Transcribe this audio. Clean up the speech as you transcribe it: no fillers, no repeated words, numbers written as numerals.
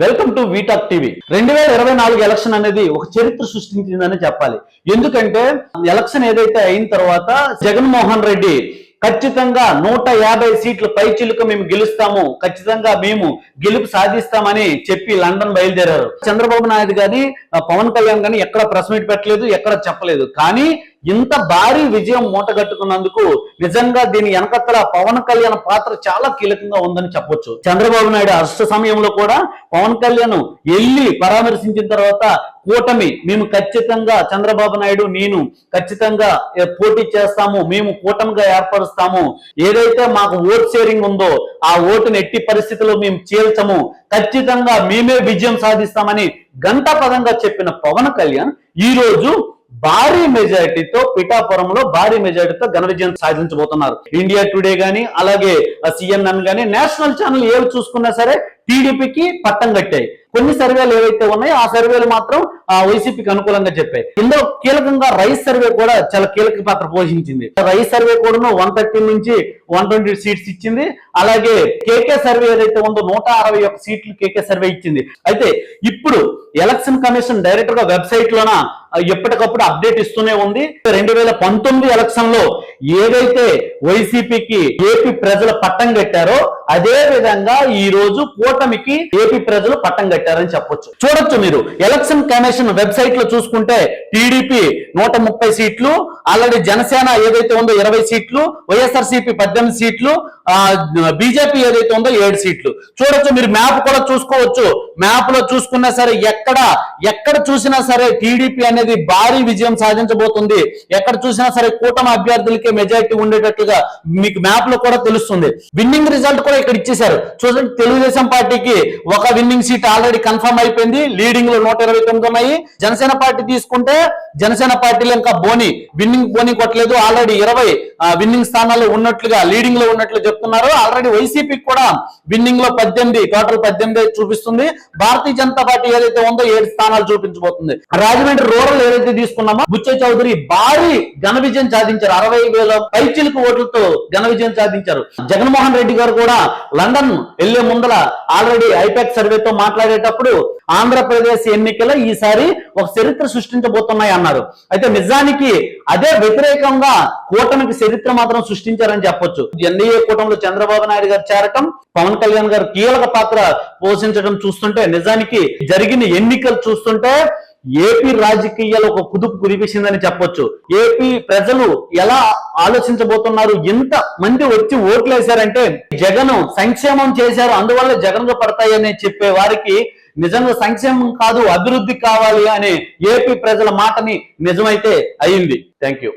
Welcome to Vtalk TV. 2024 election అనేది ఒక చరిత్ర సృష్టించిందని చెప్పాలి. ఎందుకంటే ఎలక్షన్ ఏదైతే అయిన తర్వాత జగన్మోహన్ రెడ్డి ఖచ్చితంగా 150 సీట్ల పైచిలుక మేము గెలుస్తాము, ఖచ్చితంగా మేము గెలుపు సాధిస్తామని చెప్పి లండన్ బయలుదేరారు. చంద్రబాబు నాయుడు గాని పవన్ కళ్యాణ్ గాని ఎక్కడ ప్రెస్ మీట్ పెట్టలేదు, ఎక్కడ చెప్పలేదు. కానీ ఇంత భారీ విజయం మూటగట్టుకున్నందుకు నిజంగా దీని వెనకతల పవన్ కళ్యాణ్ పాత్ర చాలా కీలకంగా ఉందని చెప్పొచ్చు. చంద్రబాబు నాయుడు అరెస్ట్ సమయంలో కూడా పవన్ కళ్యాణ్ వెళ్ళి పరామర్శించిన తర్వాత కూటమి మేము ఖచ్చితంగా చంద్రబాబు నాయుడు నేను ఖచ్చితంగా పోటీ చేస్తాము, మేము కూటమిగా ఏర్పరుస్తాము, ఏదైతే మాకు ఓట్ షేరింగ్ ఉందో ఆ ఓటుని ఎట్టి పరిస్థితుల్లో మేము చేల్చము, ఖచ్చితంగా మేమే విజయం సాధిస్తామని ఘంటాపదంగా చెప్పిన పవన్ కళ్యాణ్ ఈ రోజు భారీ మెజారిటీతో పిఠాపురంలో భారీ మెజారిటీతో ఘన విజయం సాధించబోతున్నారు. ఇండియా టుడే గానీ అలాగే CNN గానీ నేషనల్ ఛానల్ ఏవి చూసుకున్నా సరే టీడీపీకి పట్టం కట్టాయి. కొన్ని సర్వేలు ఏవైతే ఉన్నాయో ఆ సర్వేలు మాత్రం వైసీపీకి అనుకూలంగా చెప్పాయి. ఇందులో కీలకంగా రైస్ సర్వే కూడా చాలా కీలక పాత్ర పోషించింది. రైస్ సర్వే కూడా 130 నుంచి 120 సీట్స్ ఇచ్చింది. అలాగే కేకే సర్వే ఏదైతే ఉందో 161 సీట్లు కేకే సర్వే ఇచ్చింది. అయితే ఇప్పుడు ఎలక్షన్ కమిషన్ డైరెక్ట్ గా వెబ్సైట్ లోన ఎప్పటికప్పుడు అప్డేట్ ఇస్తూనే ఉంది. 2019 ఎలక్షన్ లో ఏదైతే వైసీపీకి ఏపీ ప్రజలు పట్టం కట్టారో అదే విధంగా ఈ రోజు కూటమికి ఏపీ ప్రజలు పట్టం కట్టారని చెప్పొచ్చు. చూడొచ్చు మీరు ఎలక్షన్ కమిషన్ వెబ్సైట్ లో చూసుకుంటే టీడీపీ 130 సీట్లు, ఆల్రెడీ జనసేన ఏదైతే ఉందో 20 సీట్లు, వైఎస్ఆర్సీపీ 18 సీట్లు, బీజేపీ ఏదైతే ఉందో 7 సీట్లు. చూడొచ్చు మీరు మ్యాప్ కూడా చూసుకోవచ్చు. మ్యాప్ లో చూసుకున్నా సరే ఎక్కడ చూసినా సరే టీడీపీ అనేది భారీ విజయం సాధించబోతుంది. ఎక్కడ చూసినా సరే కూటమి అభ్యర్థులకే మెజారిటీ ఉండేటట్లుగా మీకు మ్యాప్ లో కూడా తెలుస్తుంది. విన్నింగ్ రిజల్ట్ కూడా ఇక్కడ ఇచ్చేశారు. చూడండి, తెలుగుదేశం పార్టీకి ఒక విన్నింగ్ సీట్ ఆల్రెడీ కన్ఫర్మ్ అయిపోయింది, లీడింగ్ లో 129 ఉన్నాయి. జనసేన పార్టీ తీసుకుంటే జనసేన పార్టీలో ఇంకా విన్నింగ్ బోని కొట్టలేదు, ఆల్రెడీ 20 విన్నింగ్ స్థానాల్లో ఉన్నట్లుగా లీడింగ్ లో ఉన్నట్లు చెప్తున్నారు. ఆల్రెడీ వైసీపీకి కూడా విన్నింగ్ లో 18 టోటల్ 18 చూపిస్తుంది. భారతీయ జనతా పార్టీ ఏదైతే ఉందో 7 స్థానాలు చూపించబోతుంది. రాజమండ్రి రూరల్ ఏదైతే తీసుకున్నామో బుచ్చయ్య చౌదరి భారీ ఘన విజయం సాధించారు. 60,000 పైచిలుకు ఓట్లతో ఘన విజయం సాధించారు. జగన్మోహన్ రెడ్డి గారు కూడా లండన్ వెళ్లే ముందల ఆల్రెడీ ఐపాక్ సర్వేతో మాట్లాడేటప్పుడు ఆంధ్రప్రదేశ్ ఎన్నికల ఈసారి ఒక చరిత్ర సృష్టించబోతున్నాయి అన్నారు. అయితే నిజానికి అదే వ్యతిరేకంగా కూటమికి చరిత్ర మాత్రం సృష్టించారని చెప్పొచ్చు. ఎన్డీఏ కూటమిలో చంద్రబాబు నాయుడు గారు చేరటం, పవన్ కళ్యాణ్ గారు కీలక పాత్ర పోషించడం చూస్తుంటే నిజానికి జరిగిన ఎన్నికలు చూస్తుంటే ఏపీ రాజకీయాలు ఒక కుదుపు కురిపించిందని చెప్పొచ్చు. ఏపీ ప్రజలు ఎలా ఆలోచించబోతున్నారు, ఎంత మంది వచ్చి ఓట్లు వేశారంటే జగన్ సంక్షేమం చేశారు అందువల్ల జగన్ పడతాయని చెప్పే వారికి నిజంగా సంక్షేమం కాదు అభివృద్ధి కావాలి అనే ఏపీ ప్రజల మాటని నిజమైతే అయింది. Thank you.